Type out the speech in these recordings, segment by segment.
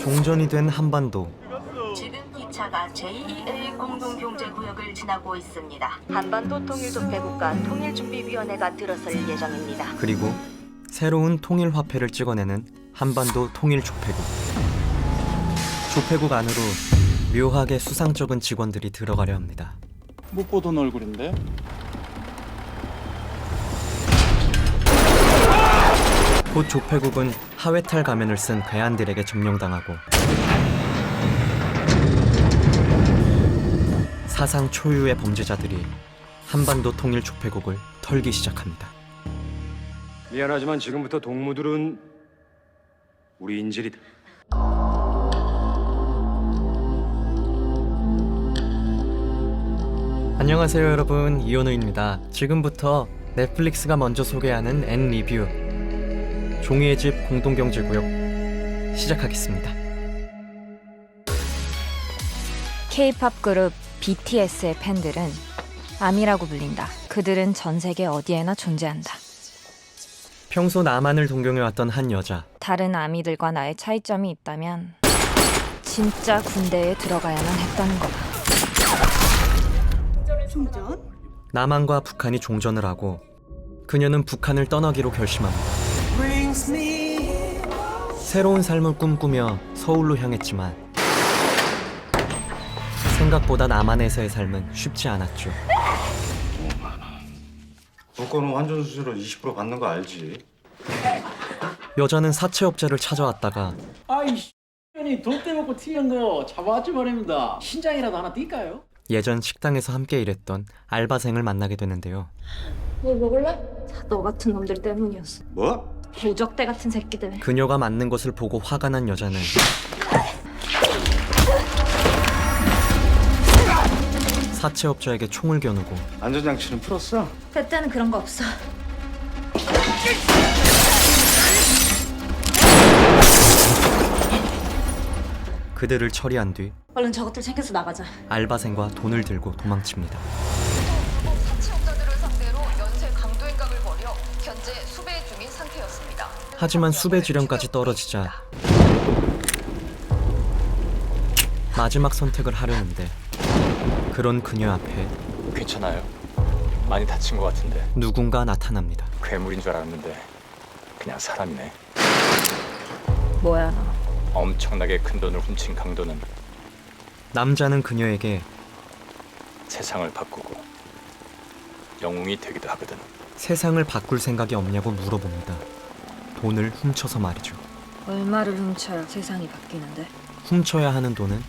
종전이 된 한반도. 지금 기차가 제2의 공동경제구역을 지나고 있습니다. 한반도 통일조폐국가 통일준비위원회가 들어설 예정입니다. 그리고 새로운 통일화폐를 찍어내는 한반도 통일조폐국. 조폐국 안으로 묘하게 수상쩍은 직원들이 들어가려 합니다. 못 보던 얼굴인데? 곧 조폐국은 하회탈 가면을 쓴 괴한들에게 점령당하고 사상 초유의 범죄자들이 한반도 통일 조폐국을 털기 시작합니다. 미안하지만 지금부터 동무들은 우리 인질이다. 안녕하세요 여러분, 이현우입니다. 지금부터 넷플릭스가 먼저 소개하는 N리뷰 종이의 집 공동경제구역 시작하겠습니다. K-팝 그룹 BTS의 팬들은 아미라고 불린다. 그들은 전 세계 어디에나 존재한다. 평소 나만을 동경해왔던 한 여자. 다른 아미들과 나의 차이점이 있다면 진짜 군대에 들어가야만 했다는 거다. 남한과 북한이 종전을 하고 그녀는 북한을 떠나기로 결심합니다. 새로운 삶을 꿈꾸며 서울로 향했지만 생각보다 남한에서의 삶은 쉽지 않았죠. 물건은 환전 수수료 20% 받는 거 알지? 여자는 사채업자를 찾아왔다가 아이 씨, 돈 떼먹고 튀는 거 잡아왔지 말입니다. 신장이라도 하나 뛸까요? 예전 식당에서 함께 일했던 알바생을 만나게 되는데요. 뭐 먹을래? 다 너 같은 놈들 때문이었어. 뭐? 무적대 같은 새끼들. 그녀가 맞는 것을 보고 화가 난 여자는 사채업자에게 총을 겨누고 안전장치는 풀었어? 내 때는 그런 거 없어. 그들을 처리한 뒤 얼른 저것들 챙겨서 나가자. 알바생과 돈을 들고 도망칩니다. 사채업자들을 상대로 연쇄 강도 행각을 벌여 현재 수배 중인 상태였습니다. 하지만 수배 지령까지 떨어지자 마지막 선택을 하려는데 그런 그녀 앞에 괜찮아요? 많이 다친 것 같은데. 누군가 나타납니다. 괴물인 줄 알았는데 그냥 사람이네. 뭐야 너? 엄청나게 큰 돈을 훔친 강도는 남자는 그녀에게 세상을 바꾸고 영웅이 되기도 하거든. 세상을 바꿀 생각이 없냐고 물어봅니다. 돈을 훔쳐서 말이죠. 얼마를 훔쳐야 세상이 바뀌는데? 훔쳐야 하는 돈은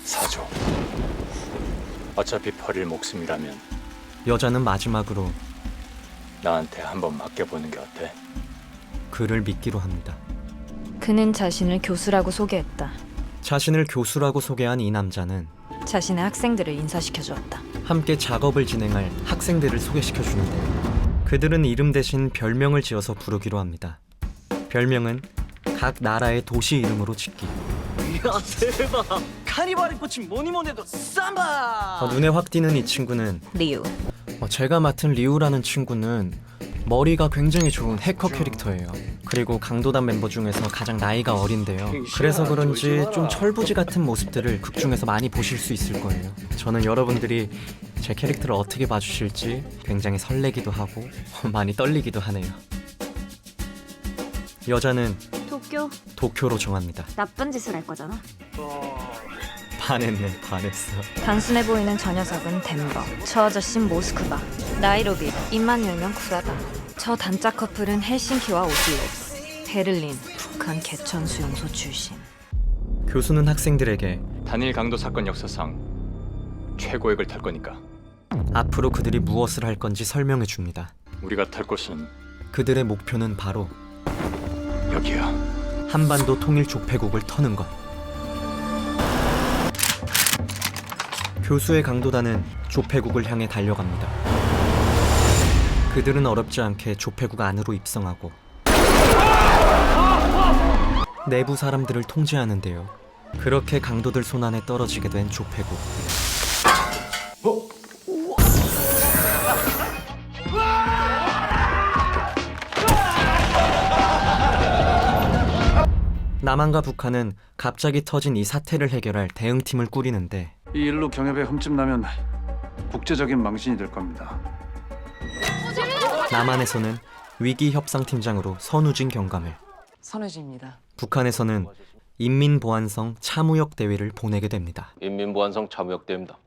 4조. 어차피 버릴 목숨이라면 여자는 마지막으로 나한테 한번 맡겨보는 게 어때? 그를 믿기로 합니다. 그는 자신을 교수라고 소개했다. 자신을 교수라고 소개한 이 남자는 자신의 학생들을 인사시켜 주었다. 함께 작업을 진행할 학생들을 소개시켜 주는데요. 그들은 이름 대신 별명을 지어서 부르기로 합니다. 별명은 각 나라의 도시 이름으로 짓기. 야 대박! 카니발이 꽂힌 뭐니뭐니 해도 삼바! 눈에 확 띄는 이 친구는 리우. 제가 맡은 리우라는 친구는 머리가 굉장히 좋은 해커 캐릭터예요. 그리고 강도단 멤버 중에서 가장 나이가 어린데요. 그래서 그런지 좀 철부지 같은 모습들을 극 중에서 많이 보실 수 있을 거예요. 저는 여러분들이 제 캐릭터를 어떻게 봐주실지 굉장히 설레기도 하고 많이 떨리기도 하네요. 여자는 도쿄로 정합니다. 나쁜 짓을 할 거잖아. 반했네, 반했어. 단순해 보이는 저 녀석은 덴버, 저 아저씨는 모스크바, 나이로비, 입만 열면 쿨하다. 저 단짝 커플은 헬싱키와 오슬로, 베를린, 북한 개천 수용소 출신. 교수는 학생들에게 단일 강도 사건 역사상 최고액을 탈 거니까 앞으로 그들이 무엇을 할 건지 설명해 줍니다. 우리가 탈 곳은 그들의 목표는 바로 여기야. 한반도 통일 조폐국을 터는 것. 교수의 강도단은 조폐국을 향해 달려갑니다. 그들은 어렵지 않게 조폐국 안으로 입성하고 내부 사람들을 통제하는데요. 그렇게 강도들 손안에 떨어지게 된 조폐국. 남한과 북한은 갑자기 터진 이 사태를 해결할 대응팀을 꾸리는데 이 일로 경협에 흠집 나면 국제적인 망신이 될 겁니다. 남한에서는 위기협상팀장으로 선우진 경감을, 선우진입니다. 북한에서는 인민보안성 참우역 대위를 보내게 됩니다. 인민보안성 참우역대입니다.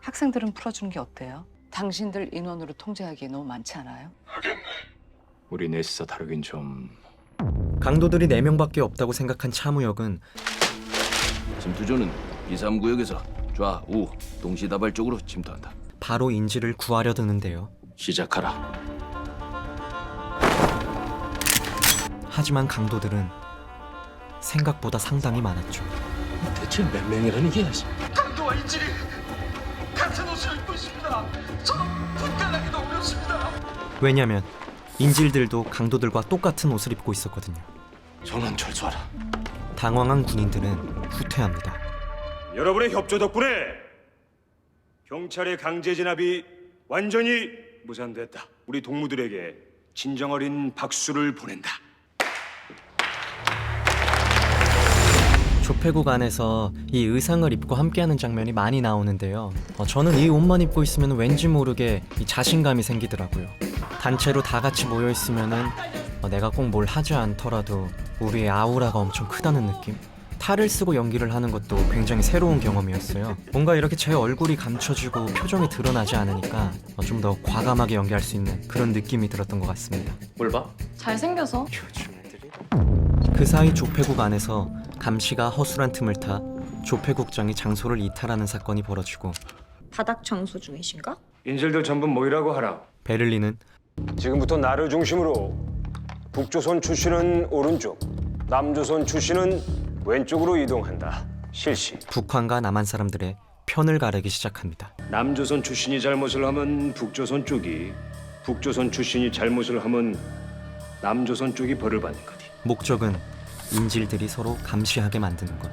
학생들은 풀어주는 게 어때요? 당신들 인원으로 통제하기에 너무 많지 않아요? 우리 넷이서 다루긴 좀. 강도들이 4명밖에 없다고 생각한 참우역은 침투조는 2, 3구역에서 좌우 동시다발적으로 침투한다. 바로 인지를 구하려 드는데요. 시작하라. 하지만 강도들은 생각보다 상당히 많았죠. 대체 몇 명이라는 게? 강도와 인질이 같은 옷을 입고 있습니다. 저는 분간하기도 어렵습니다. 왜냐면 인질들도 강도들과 똑같은 옷을 입고 있었거든요. 전원 철수하라. 당황한 군인들은 후퇴합니다. 여러분의 협조 덕분에 경찰의 강제 진압이 완전히 무산됐다. 우리 동무들에게 진정 어린 박수를 보낸다. 조폐국 안에서 이 의상을 입고 함께하는 장면이 많이 나오는데요. 저는 이 옷만 입고 있으면 왠지 모르게 이 자신감이 생기더라고요. 단체로 다 같이 모여 있으면은 내가 꼭 뭘 하지 않더라도 우리의 아우라가 엄청 크다는 느낌? 탈을 쓰고 연기를 하는 것도 굉장히 새로운 경험이었어요. 뭔가 이렇게 제 얼굴이 감춰지고 표정이 드러나지 않으니까 좀 더 과감하게 연기할 수 있는 그런 느낌이 들었던 것 같습니다. 뭘 봐? 잘생겨서. 그 사이 조폐국 안에서 감시가 허술한 틈을 타 조폐국장이 장소를 이탈하는 사건이 벌어지고 바닥 청소 중이신가? 인질들 전부 모이라고 하라. 베를린은 지금부터 나를 중심으로 북조선 출신은 오른쪽, 남조선 출신은 왼쪽으로 이동한다. 실시. 북한과 남한 사람들의 편을 가르기 시작합니다. 남조선 출신이 잘못을 하면 북조선 쪽이, 북조선 출신이 잘못을 하면 남조선 쪽이 벌을 받는 거지. 목적은 인질들이 서로 감시하게 만드는 것.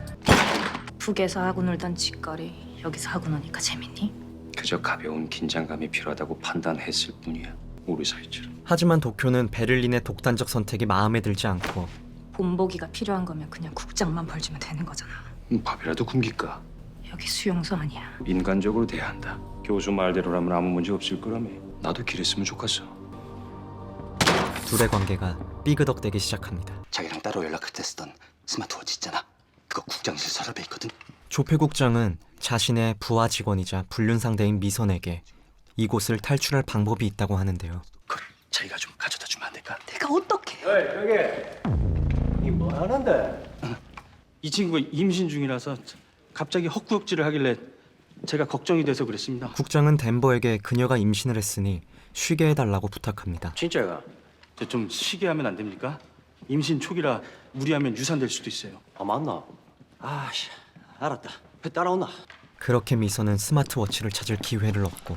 북에서 하고 놀던 짓거리 여기서 하고 노니까 재밌니? 그저 가벼운 긴장감이 필요하다고 판단했을 뿐이야. 우리 사이처럼. 하지만 도쿄는 베를린의 독단적 선택이 마음에 들지 않고 본보기가 필요한 거면 그냥 국장만 벌주면 되는 거잖아. 밥이라도 굶길까? 여기 수용소 아니야. 인간적으로 대한다. 교수 말대로라면 아무 문제 없을 거라며. 나도 그랬으면 좋겠어. 둘의 관계가 삐그덕대기 시작합니다. 자기랑 따로 연락할 때 쓰던 스마트워치 있잖아. 그거 국장실 서랍에 있거든. 조폐국장은 자신의 부하 직원이자 불륜 상대인 미선에게 이곳을 탈출할 방법이 있다고 하는데요. 그걸 자기가 좀 가져다 주면 안 될까? 내가 어떻게? 이 친구가 임신 중이라서 갑자기 헛구역질을 하길래 제가 걱정이 돼서 그랬습니다. 국장은 덴버에게 그녀가 임신을 했으니 쉬게 해달라고 부탁합니다. 진짜가? 저 좀 쉬게 하면 안 됩니까? 임신 초기라 무리하면 유산될 수도 있어요. 아 맞나? 아씨, 알았다. 배 따라오나? 그렇게 미선은 스마트워치를 찾을 기회를 얻고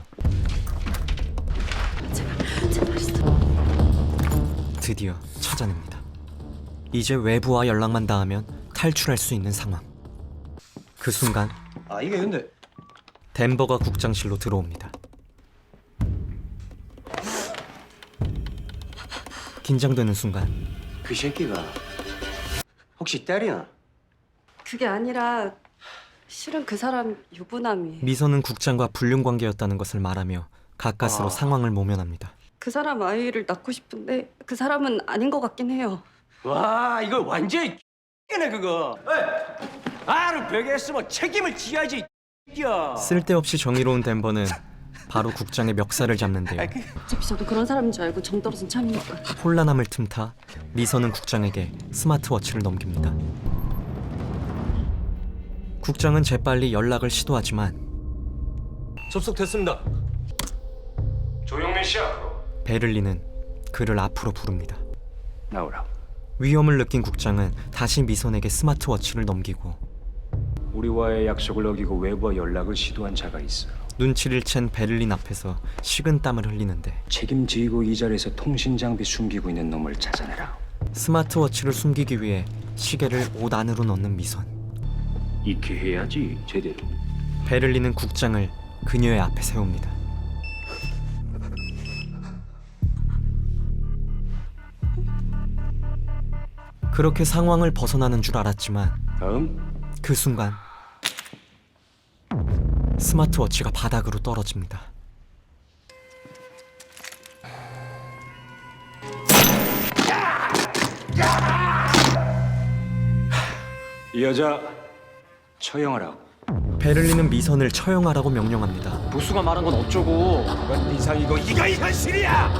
드디어 찾아냅니다. 이제 외부와 연락만 닿으면 탈출할 수 있는 상황. 그 순간 이게 근데 덴버가 국장실로 들어옵니다. 긴장되는 순간 그 새끼가 혹시 때리나? 그게 아니라 실은 그 사람 유부남이 미선은 국장과 불륜 관계였다는 것을 말하며 가까스로 상황을 모면합니다. 그 사람 아이를 낳고 싶은데 그 사람은 아닌 것 같긴 해요. 와, 이거 완전히 X네 그거. 알을 벽에 했으면 책임을 지어야지. 야. 쓸데없이 정의로운 덴버는 바로 국장의 멱살을 잡는데요. 어차피 저도 그런 사람인 줄 알고 정 떨어진 참이니까. 혼란함을 틈타 미선은 국장에게 스마트워치를 넘깁니다. 국장은 재빨리 연락을 시도하지만 접속됐습니다. 조영민 씨 앞으로 베를린은 그를 앞으로 부릅니다. 나오라. 위험을 느낀 국장은 다시 미선에게 스마트워치를 넘기고 우리와의 약속을 어기고 외부와 연락을 시도한 자가 있어. 눈치를 챈 베를린 앞에서 식은땀을 흘리는데 책임지고 이 자리에서 통신 장비 숨기고 있는 놈을 찾아내라. 스마트워치를 숨기기 위해 시계를 옷 안으로 넣는 미선. 익히 해야지 제대로. 베를린은 국장을 그녀의 앞에 세웁니다. 그렇게 상황을 벗어나는 줄 알았지만 다음. 그 순간 스마트워치가 바닥으로 떨어집니다. 이 여자 처형하라고. 베를린은 미선을 처형하라고 명령합니다. 보수가 말한 건 어쩌고? 그건 이상이고 이거 현실이야.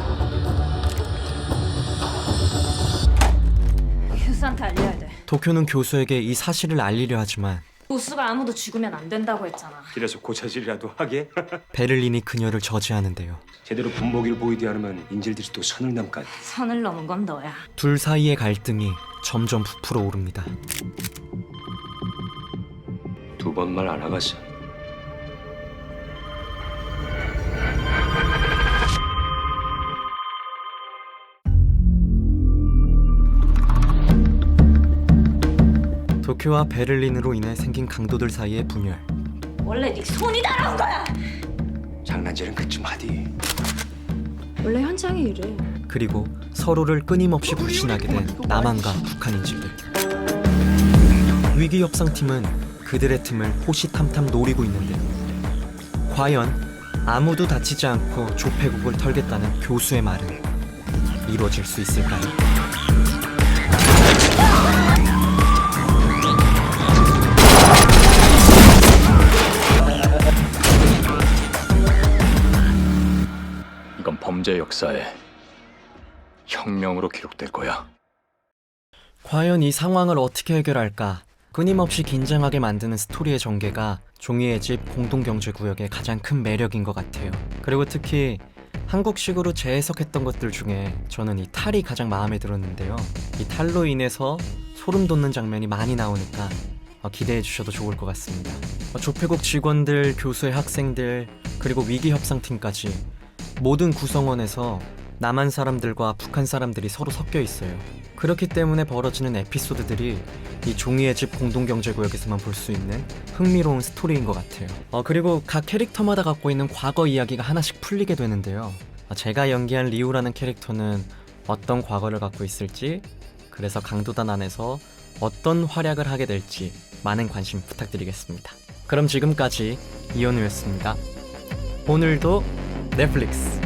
교수한테 알려야 돼. 도쿄는 교수에게 이 사실을 알리려 하지만 보수가 아무도 죽으면 안 된다고 했잖아. 길에서 고차질이라도 하게. 베를린이 그녀를 저지하는데요. 제대로 분모기를 보이지 않으면 인질들이 또 선을 넘까. 선을 넘은 건 너야. 둘 사이의 갈등이 점점 부풀어 오릅니다. 두 번 말 안 하겠어. 도쿄와 베를린으로 인해 생긴 강도들 사이의 분열. 원래 네 손이 달아온 거야. 장난질은 그쯤 하디. 원래 현장이 이래. 그리고 서로를 끊임없이 불신하게 된 남한과 북한인지들. 위기 협상팀은 그들의 틈을 호시탐탐 노리고 있는데요. 과연 아무도 다치지 않고 조폐국을 털겠다는 교수의 말은 이루어질 수 있을까요? 이건 범죄 역사에 혁명으로 기록될 거야. 과연 이 상황을 어떻게 해결할까? 끊임없이 긴장하게 만드는 스토리의 전개가 종이의 집 공동경제구역의 가장 큰 매력인 것 같아요. 그리고 특히 한국식으로 재해석했던 것들 중에 저는 이 탈이 가장 마음에 들었는데요. 이 탈로 인해서 소름 돋는 장면이 많이 나오니까 기대해 주셔도 좋을 것 같습니다. 조폐국 직원들, 교수의 학생들, 그리고 위기협상팀까지 모든 구성원에서 남한 사람들과 북한 사람들이 서로 섞여 있어요. 그렇기 때문에 벌어지는 에피소드들이 이 종이의 집 공동경제구역에서만 볼 수 있는 흥미로운 스토리인 것 같아요. 그리고 각 캐릭터마다 갖고 있는 과거 이야기가 하나씩 풀리게 되는데요. 제가 연기한 리우라는 캐릭터는 어떤 과거를 갖고 있을지, 그래서 강도단 안에서 어떤 활약을 하게 될지 많은 관심 부탁드리겠습니다. 그럼 지금까지 이현우였습니다. 오늘도 넷플릭스